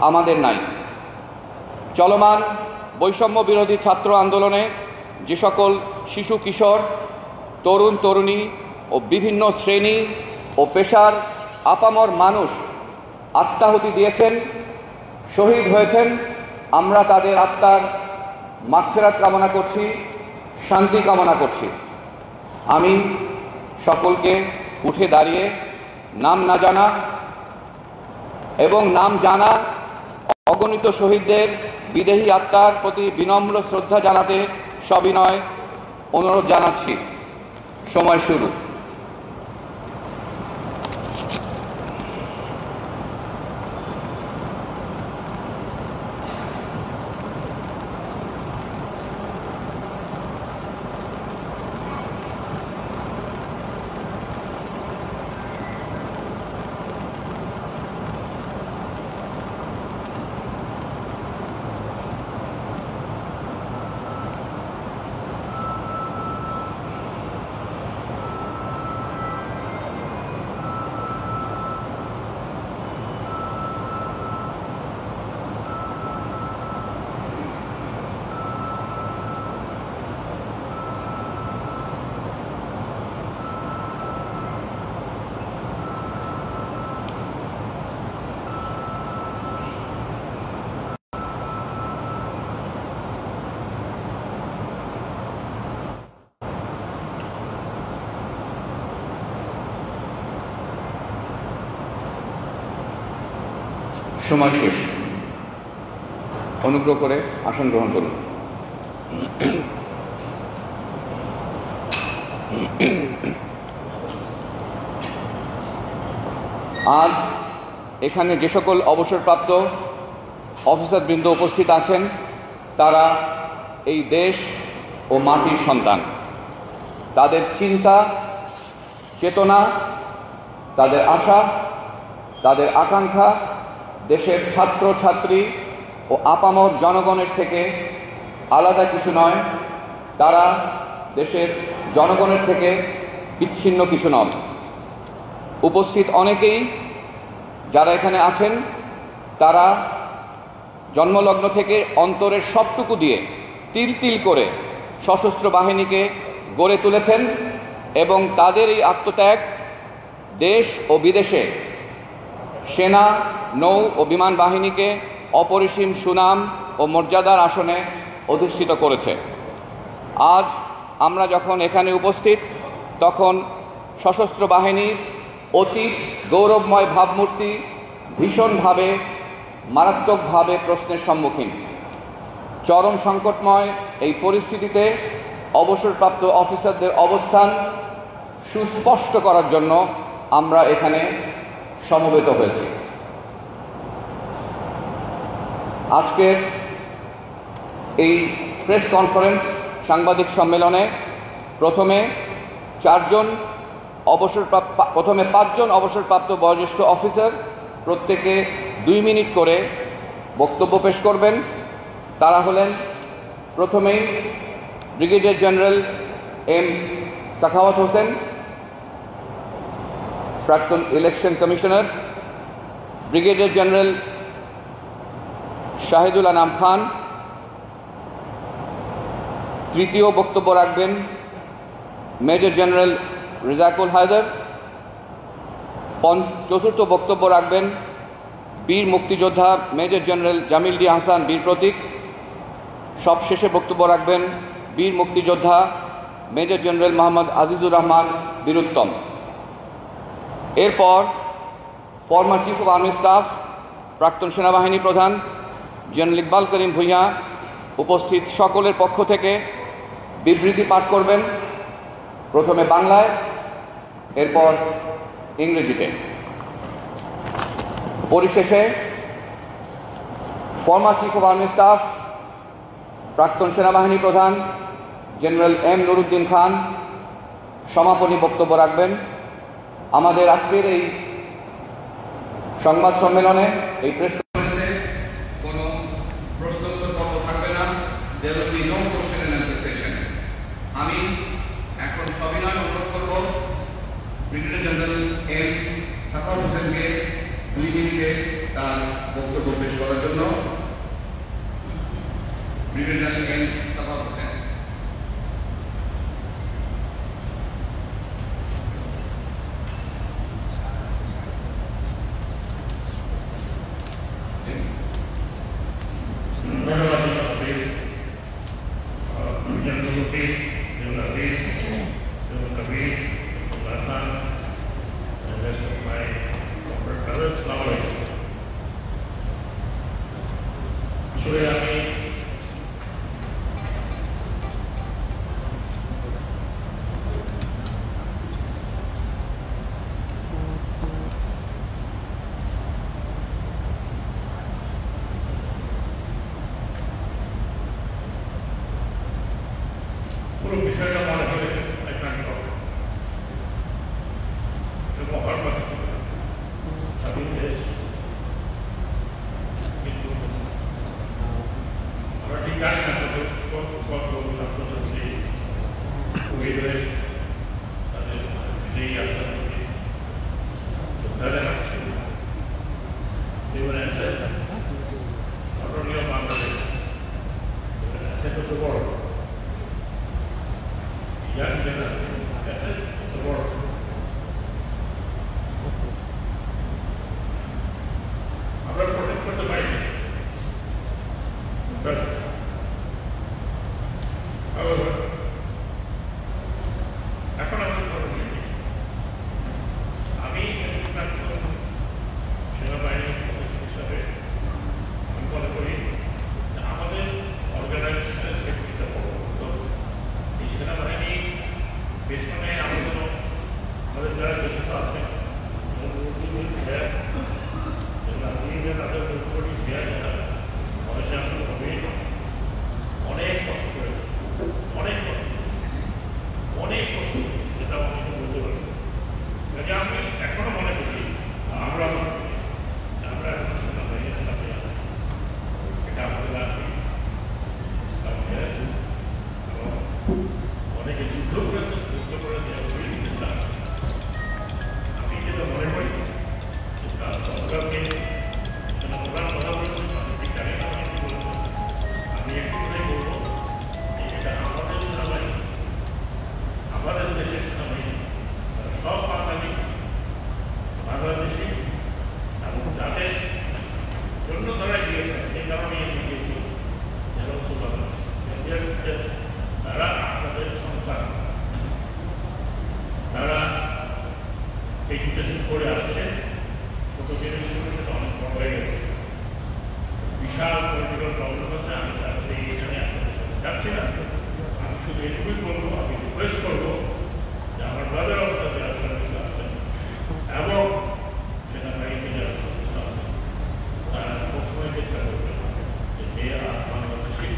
আমাদের নাই। চলমান বৈষম্য বিরোধী ছাত্র আন্দোলনে যে সকল শিশু কিশোর, তরুণ তরুণী ও বিভিন্ন শ্রেণী ও পেশার আপামর মানুষ আত্মাহুতি দিয়েছেন, শহীদ হয়েছেন, আমরা তাদের আত্মার মাগফিরাত কামনা করছি, শান্তি কামনা করছি। আমি সকলকে উঠে দাঁড়িয়ে নাম না জানা এবং নাম জানা অগণিত শহীদদের বিদেহী আত্মার প্রতি বিনম্র শ্রদ্ধা জানাতে সবিনয় অনুরোধ জানাচ্ছি। সময় শুরু। সময় শেষ। অনুগ্রহ করে আসন গ্রহণ করুন। আজ এখানে যে সকল অবসরপ্রাপ্ত অফিসারবৃন্দ উপস্থিত আছেন, তারা এই দেশ ও মাটির সন্তান। তাদের চিন্তা, চেতনা, তাদের আশা, তাদের আকাঙ্ক্ষা দেশের ছাত্র ছাত্রী ও আপামর জনগণের থেকে আলাদা কিছু নয়। তারা দেশের জনগণের থেকে বিচ্ছিন্ন কিছু নয়। উপস্থিত অনেকেই যারা এখানে আছেন, তারা জন্মলগ্ন থেকে অন্তরের সবটুকু দিয়ে তিল তিল করে সশস্ত্র বাহিনীকে গড়ে তুলেছেন এবং তাদের এই আত্মত্যাগ দেশ ও বিদেশে সেনা, নৌ ও বিমান বাহিনীকে অপরিসীম সুনাম ও মর্যাদার আসনে অধিষ্ঠিত করেছে। আজ আমরা যখন এখানে উপস্থিত, তখন সশস্ত্র বাহিনীর অতীত গৌরবময় ভাবমূর্তি ভীষণভাবে, মারাত্মকভাবে প্রশ্নের সম্মুখীন। চরম সংকটময় এই পরিস্থিতিতে অবসরপ্রাপ্ত অফিসারদের অবস্থান সুস্পষ্ট করার জন্য আমরা এখানে সমবেত হয়েছি। আজকের এই প্রেস কনফারেন্স সাংবাদিক সম্মেলনে প্রথমে 5জন অবসরপ্রাপ্ত বয়োজ্যেষ্ঠ অফিসার প্রত্যেকে 2 মিনিট করে বক্তব্য পেশ করবেন। তারা হলেন প্রথমেই brigadier general M Sakhawat Hossain, প্রাক্তন election commissioner; brigadier general Shahidul Anam Khan. তৃতীয় বক্তব্য রাখবেন মেজর জেনারেল রেজাকুল হায়দার। চতুর্থ বক্তব্য রাখবেন বীর মুক্তিযোদ্ধা major general Jamil D Hasan বীর প্রতীক। সবশেষে বক্তব্য রাখবেন বীর মুক্তিযোদ্ধা মেজর জেনারেল মোহাম্মদ আজিজুর রহমান বীরুত্তম। এরপর former chief of army staff, প্রাক্তন সেনাবাহিনী প্রধান জেনারেল ইকবাল করিম ভূঁইয়া উপস্থিত সকলের পক্ষ থেকে বিবৃতি পাঠ করবেন, প্রথমে বাংলায়, এরপর ইংরেজিতে। পরিশেষে former chief of army staff, প্রাক্তন সেনাবাহিনী প্রধান জেনারেল এম নুরুদ্দিন খান সমাপনী বক্তব্য রাখবেন। আমাদের আজকের এই সংবাদ সম্মেলনে, এই প্রেস কনফারেন্সে কোনো প্রশ্নোত্তর পর্ব থাকবে না। There will be no question and answer session. আমি এখন সবিনয় অনুরোধ করব ব্রিগেডিয়ার জেনারেল এম সাখাওয়াত হোসেনকে 2 মিনিটে তার বক্তব্য বক্তব্য পেশ করার জন্য ব্রিগেডিয়ার জেনারেল সাখাওয়াত হোসেন। পুরো বিষয়টা মনে করে স্বাধীন দেশ, কিন্তু আমরা ঠিক জানি না কত ছাত্রছাত্রী শহীদ হয়ে তাদের বিজয়ী আশা শ্রদ্ধা জানাচ্ছে। অটনীয় বাংলাদেশ তো বড় young generation, it's a world. আমরা প্রোটেক্ট করতে পারি না। এখন আমি সেনাবাহিনীর সদস্য হিসাবে আমি মনে করি আমাদের অর্গানাইজেশনের সেফটিটা বড়। এই সেনাবাহিনী পেছনে আমাদের যারা জ্যেষ্ঠ আছে তাদের বয়সে হবে অনেক কষ্ট করেছে, অনেক কষ্ট অনেক কষ্ট যেটা আমাকে বলতে পারি। আমি এখনো মনে করি আমরা এখন সেনাবাহিনীর সাথে আছি, এটা আমাদের অনেকে যুদ্ধ করেছে, যুদ্ধ করে দেওয়া করে দিতে চান। আমি যেটা মনে করি সরকারকে প্রধান কথা বলেছেন, ঠিক জানি না আমি কি বলবো। আমি একটু করে বলবো এটা আমাদের সেনাবাহিনী, আমাদের দেশের সেনাবাহিনী সব বাঙালি বাংলাদেশি এবং যাদের জন্য তারা গিয়েছেন, এই কারণে গিয়েছিল তারা আপনাদের সন্তান, তারা এডুকেশন করে আসছে, ছোট জিনিস সেটা অনেক বড় হয়ে গেছে। বিশাল পলিটিক্যাল প্রবলেম আছে, আমি তাদের এখানে যাচ্ছি না। আমি শুধু এটুকুই বলবো, আমি রিকোয়েস্ট করবো যে আমার ব্রাদার অবস্থা যারা সার্ভিসে আছেন এবং সেনাবাহিনী যারা সদস্য আছেন তারা প্রথমে চেষ্টা করবেন যে মেয়েরা বাংলাদেশি,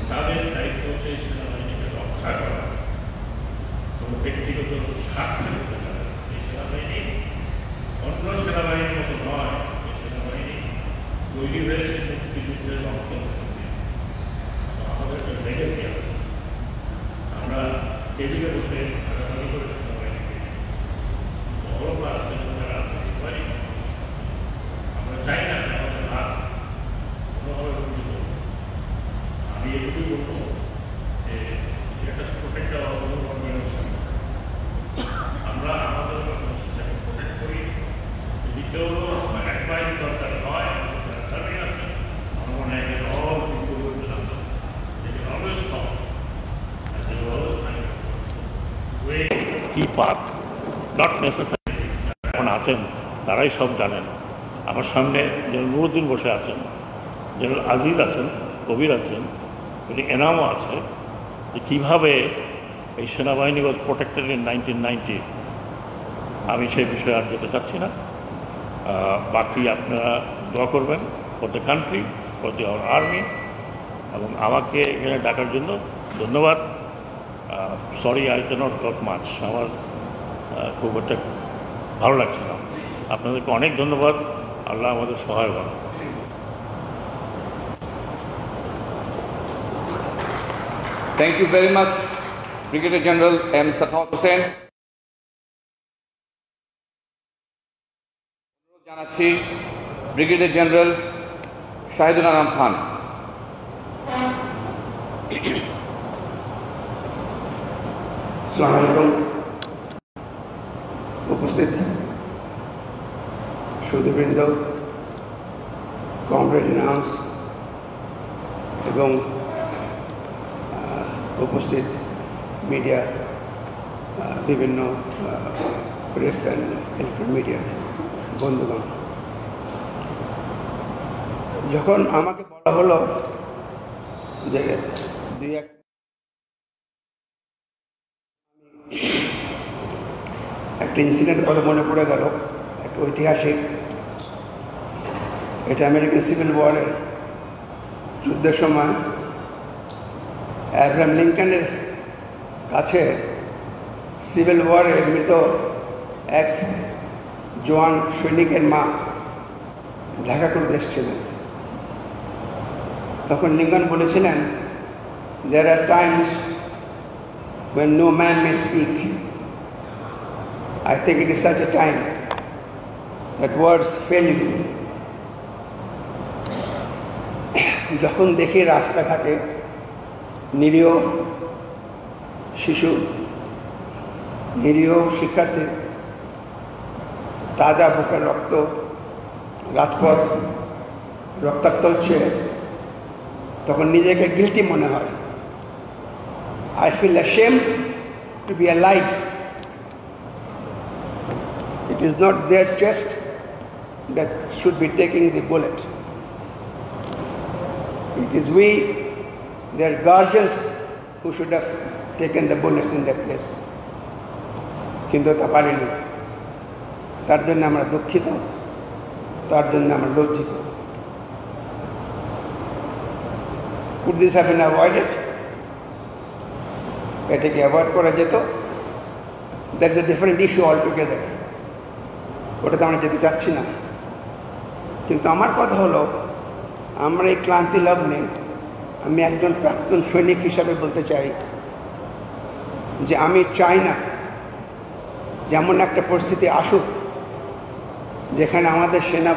তাদের দায়িত্ব হচ্ছে সেনাবাহিনীকে রক্ষা করা, কোনো ব্যক্তিগত স্বার্থে করতে পারে। এই সেনাবাহিনী অন্য সেনাবাহিনীর মতো নয়, এই সেনাবাহিনী তৈরি হয়েছে মুক্তিযুদ্ধের রক্ত। আমাদের একটা লেগেসি আছে, আমরা টেবিলে বসে ভাগাভাগি করে সেনাবাহিনীকে বড়রা আছেন, যারা আছে সবাই আমরা চাই না আমাদের হাত কোনোভাবে বঞ্চিত। আমি এটুকুই বলবো যে একটা প্রোটেক্ট অর্গানাইজেশন, আমরা আমাদের অর্গানাইজেশনটাকে প্রোটেক্ট করি। যদি কেউ অ্যাডভাইস দরকার হয়, সার্ভিং আছে, আমার মনে হয় all people they can always come and they will always find a way. কি পাথ নট নেসেসারি এখন আছেন তারাই সব জানেন। আমার সামনে জেনারেল নুরুদ্দিন বসে আছেন, জেনারেল আজিজ আছেন, কবির আছেন, এনামও আছে, যে কীভাবে এই সেনাবাহিনী ওয়াজ প্রোটেক্টেড ইন 1990। আমি সেই বিষয়ে আর যেতে চাচ্ছি না। বাকি আপনারা দোয়া করবেন for the country, for the our army, এবং আমাকে এখানে ডাকার জন্য ধন্যবাদ। Sorry I can't talk much, আমার খুব একটা ভালো লাগছে না। আপনাদেরকে অনেক ধন্যবাদ, আল্লাহ আমাদের সহায় হন। Thank you very much, Brigadier General M. Sakhaawat Hossain. জানাচ্ছি ব্রিগেডিয়ার জেনারেল শাহিদুল আনাম খান। আসসালামু আলাইকুম। উপস্থিত সুধীবৃন্দ, কমরেড ইনাউন্স এবং উপস্থিত মিডিয়া, বিভিন্ন প্রেস অ্যান্ড ইলেকট্রনিক মিডিয়ার বন্ধুগণ, যখন আমাকে বলা হলো যে একটা ইনসিডেন্ট কথা মনে পড়ে গেল, একটা ঐতিহাসিক। এটা আমেরিকান সিভিল ওয়ারের যুদ্ধের সময় অ্যাব্রাহাম লিঙ্কনের কাছে সিভিল ওয়ারে মৃত এক জওয়ান সৈনিকের মা দেখা করতে এসেছিলেন। তখন লিঙ্কন বলেছিলেন, "There are times when no man may speak. I think it is such a time that words fail you." যখন দেখি রাস্তাঘাটে নিরীহ শিশু, নিরীহ শিক্ষার্থী, তাজা বুকের রক্ত, রাজপথ রক্তাক্ত হচ্ছে, তখন নিজেকে গিল্টি মনে হয়। I feel ashamed to be alive. It is not their chest that should be taking the bullet. It is we, their guardians, who should have taken the bullets in their place. কিন্তু তা পারিনি। তার জন্য আমরা দুঃখিত, তার জন্য আমরা লজ্জিত। Could this have been avoided? এটাকে অ্যাভয়েড করা যেত? That is a different issue all together. ওটাতে আমরা যেতে চাচ্ছি না। কিন্তু আমার কথা হলো, আমরা এই ক্লান্তি লগ্নে আমি একজন প্রাক্তন সৈনিক হিসাবে বলতে চাই যে আমি চাই না যেমন একটা পরিস্থিতি আসুক যেখানে আমাদের সেনা